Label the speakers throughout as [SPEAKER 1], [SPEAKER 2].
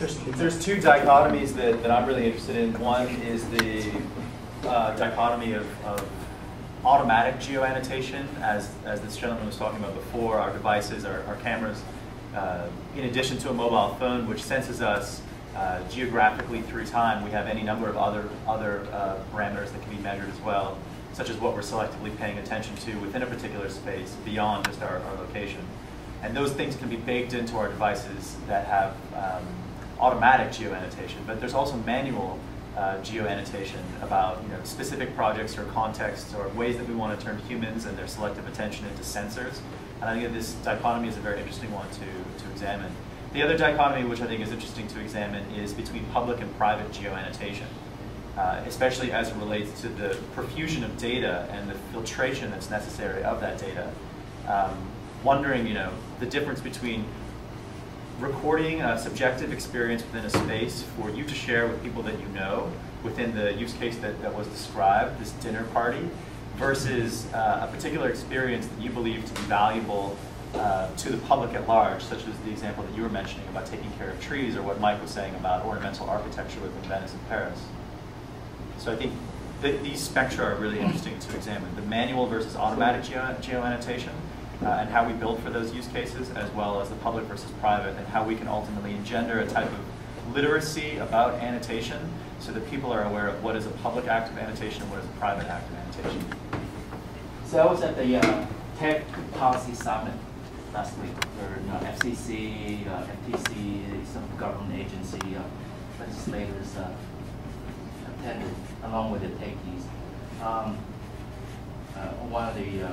[SPEAKER 1] There's two dichotomies that I'm really interested in. One is the dichotomy of automatic geoannotation, as this gentleman was talking about before. Our devices, our cameras, in addition to a mobile phone, which senses us geographically through time, we have any number of other parameters that can be measured as well, such as what we're selectively paying attention to within a particular space beyond just our location. And those things can be baked into our devices that have automatic geoannotation, but there's also manual geoannotation about specific projects or contexts or ways that we want to turn humans and their selective attention into sensors. And I think that this dichotomy is a very interesting one to examine. The other dichotomy, which I think is interesting to examine, is between public and private geoannotation, especially as it relates to the profusion of data and the filtration that's necessary of that data. Wondering, the difference between recording a subjective experience within a space for you to share with people that you know within the use case that was described, this dinner party, versus a particular experience that you believe to be valuable to the public at large, such as the example that you were mentioning about taking care of trees, or what Mike was saying about ornamental architecture within Venice and Paris. So I think that these spectra are really interesting to examine, the manual versus automatic geoannotation, and how we build for those use cases, as well as the public versus private, and how we can ultimately engender a type of literacy about annotation so that people are aware of what is a public act of annotation and what is a private act of annotation.
[SPEAKER 2] So I was at the Tech Policy Summit last week, where FCC, FTC, some government agency, legislators attended, along with the techies. One of the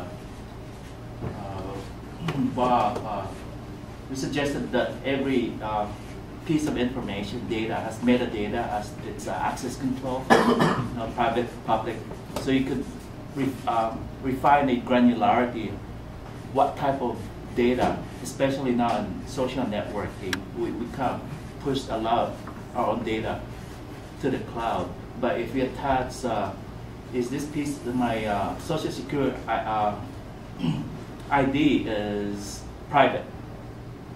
[SPEAKER 2] we suggested that every piece of information, data, has metadata as its access control, private, public. So you could refine the granularity, what type of data, especially now in social networking, we can't push a lot of our own data to the cloud. But if we attach, is this piece of my social security ID is private,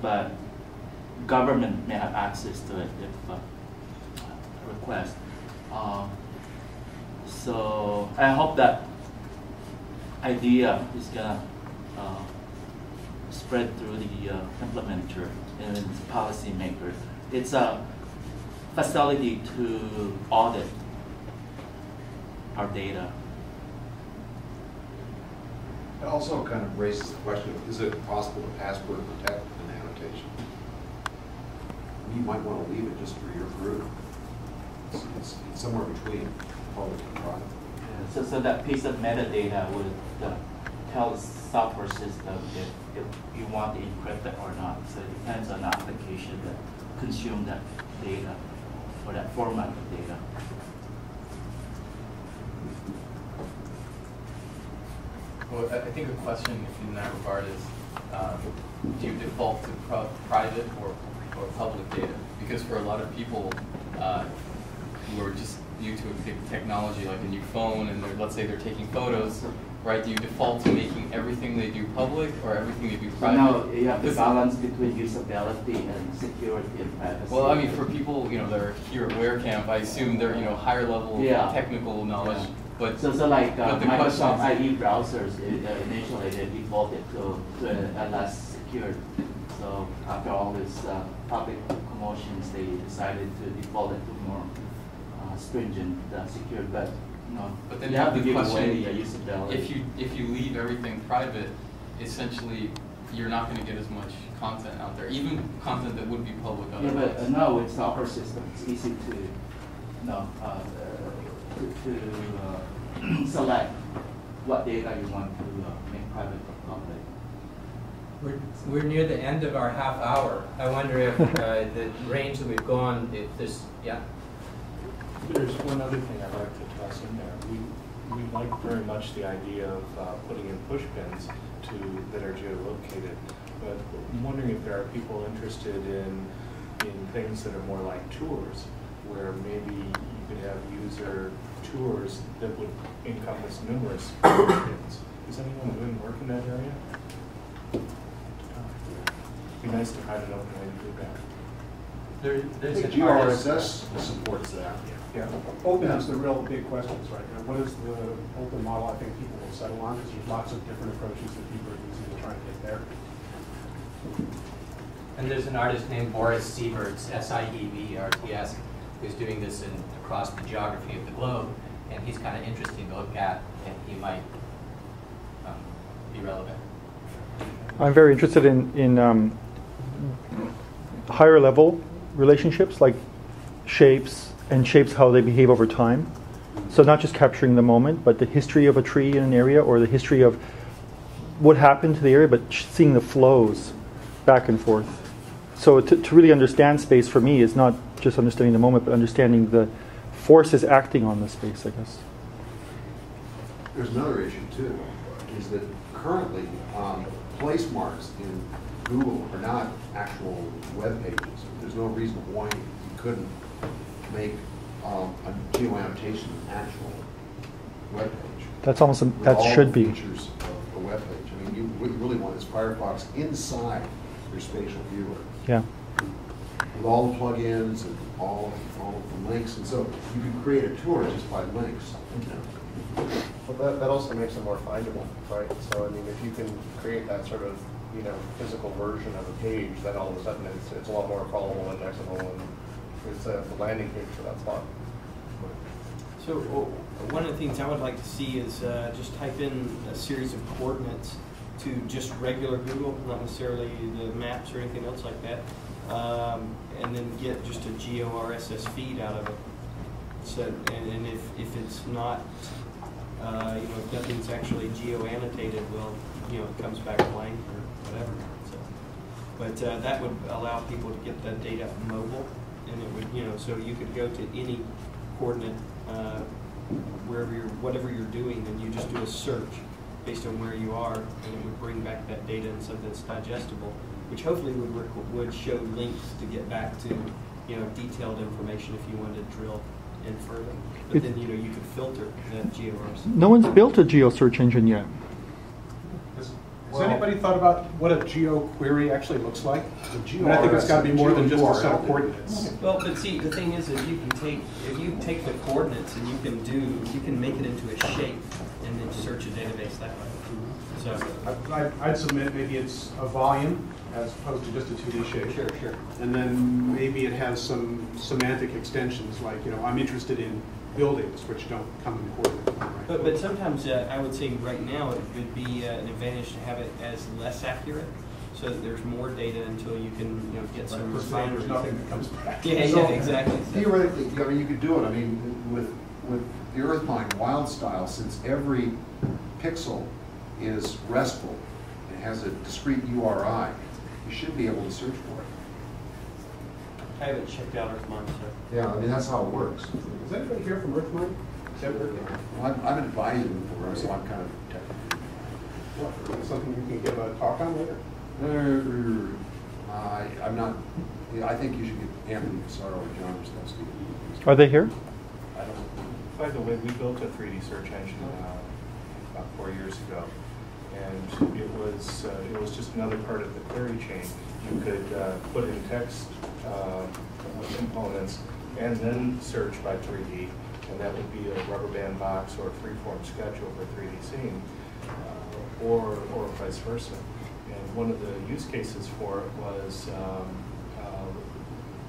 [SPEAKER 2] but government may have access to it if request. So I hope that idea is gonna spread through the implementer and the policymakers. It's a facility to audit our data.
[SPEAKER 3] It also kind of raises the question of, is it possible to password protect an annotation? You might want to leave it just for your group. It's somewhere between public and private.
[SPEAKER 2] Yeah, so that piece of metadata would tell the software system if you want to encrypt it or not. So it depends on the application that consumes that data or that format of data.
[SPEAKER 4] Well, I think a question in that regard is, do you default to private or public data? Because for a lot of people who are just new to a big technology, like a new phone, and let's say they're taking photos, right? Do you default to making everything they do public or everything they do private?
[SPEAKER 2] No, you have the balance between usability and security and privacy.
[SPEAKER 4] Well, I mean, for people that are here at WhereCamp, I assume they're higher level technical knowledge.
[SPEAKER 2] Yeah.
[SPEAKER 4] But
[SPEAKER 2] so like Microsoft IE browsers, initially they defaulted to a less secured. So after all these public commotions, they decided to default it to more stringent secured. But
[SPEAKER 4] but then
[SPEAKER 2] you have to give
[SPEAKER 4] question,
[SPEAKER 2] away the usability.
[SPEAKER 4] If you leave everything private, essentially you're not going to get as much content out there, even content that would be public otherwise.
[SPEAKER 2] Yeah, but no, with software system, it's easy to select what data you want to make private or public.
[SPEAKER 5] We're near the end of our half hour. I wonder if the range that we've gone, if there's,
[SPEAKER 6] There's one other thing I'd like to toss in there. We like very much the idea of putting in push pins that are geolocated, but I'm wondering if there are people interested in things that are more like tours, where maybe you could have user tours that would encompass numerous push pins. Is anyone doing work in that area? It'd be nice to find an open way to do that.
[SPEAKER 5] There's
[SPEAKER 3] I think
[SPEAKER 5] an artist.
[SPEAKER 3] GRSS supports that.
[SPEAKER 7] Yeah, open is the real big questions right now. What is the open model I think people will settle on? Because there's lots of different approaches that people are using to try to get there.
[SPEAKER 5] And there's an artist named Boris Sieverts, Sieverts, who's doing this across the geography of the globe, and he's kind of interesting to look at, and he might be relevant.
[SPEAKER 8] I'm very interested in higher level relationships, like shapes, and shapes how they behave over time. So not just capturing the moment, but the history of a tree in an area, or the history of what happened to the area, but seeing the flows back and forth. So to really understand space for me is not just understanding the moment, but understanding the forces acting on the space, I guess.
[SPEAKER 3] There's another issue too, is that currently place marks in Google are not actual web pages. There's no reason why you couldn't make a geo-annotation an actual web page.
[SPEAKER 8] That's almost that
[SPEAKER 3] all
[SPEAKER 8] should
[SPEAKER 3] the
[SPEAKER 8] be.
[SPEAKER 3] features of a web page. I mean, what you really want is Firefox inside your spatial viewer.
[SPEAKER 8] Yeah.
[SPEAKER 3] With all the plugins and all the links, and so you can create a tour just by links.
[SPEAKER 9] Well, that also makes it more findable, right? So, I mean, if you can create that sort of, physical version of a page, then all of a sudden it's a lot more crawlable, indexable, and it's a landing page for that spot.
[SPEAKER 10] So one of the things I would like to see is just type in a series of coordinates to just regular Google, not necessarily the maps or anything else like that, and then get just a GeoRSS feed out of it. So, and if it's not, if nothing's actually geo-annotated, well, it comes back blank or whatever. So, but that would allow people to get that data mobile, and it would, so you could go to any coordinate whatever you're doing, and you just do a search based on where you are, and it would bring back that data in something that's digestible, which hopefully would show links to get back to detailed information if you wanted to drill in further. But then you could filter that GeoRSS.
[SPEAKER 8] No one's built a geo search engine yet.
[SPEAKER 7] Has anybody thought about what a geo query actually looks like? I think it's got to be more than just a set of coordinates.
[SPEAKER 10] Well, but see, the thing is that if you take the coordinates and you can make it into a shape and then search a database that way. So
[SPEAKER 7] I'd submit maybe it's a volume as opposed to just a 2D shape.
[SPEAKER 10] Sure.
[SPEAKER 7] And then maybe it has some semantic extensions, like I'm interested in buildings, which don't come in coordinate form, right?
[SPEAKER 10] But sometimes I would say right now it would be an advantage to have it as less accurate, so that there's more data until you can get some refinement.
[SPEAKER 7] There's nothing that comes back.
[SPEAKER 10] Yeah, exactly.
[SPEAKER 3] Theoretically, you could do it. I mean, with the EarthMine wild style, since every pixel is RESTful and has a discrete URI, you should be able to search for it.
[SPEAKER 10] I haven't checked out EarthMine, so.
[SPEAKER 3] Yeah, I mean, that's how it works.
[SPEAKER 7] Is anybody here from EarthMine?
[SPEAKER 3] Well, I've been advising them for them, so I'm kind of technical.
[SPEAKER 7] What, something you can give a talk on later?
[SPEAKER 3] I'm not. I think you should get Anthony Pissarro or John Rostowski.
[SPEAKER 8] Are they here?
[SPEAKER 6] I don't. By the way, we built a 3D search engine about 4 years ago, and it was just another part of the query chain. You could put in text components and then search by 3D, and that would be a rubber band box or a freeform sketch over a 3D scene, or vice versa. And one of the use cases for it was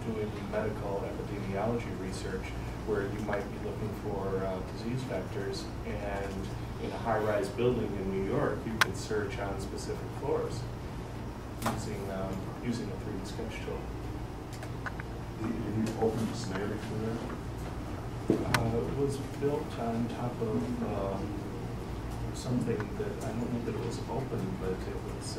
[SPEAKER 6] doing medical epidemiology research, where you might be looking for disease vectors, and in a high-rise building in New York, you could search on specific floors using a 3D sketch tool.
[SPEAKER 3] Did you open the semantics for that?
[SPEAKER 6] It was built on top of something that I don't know that it was open, but it was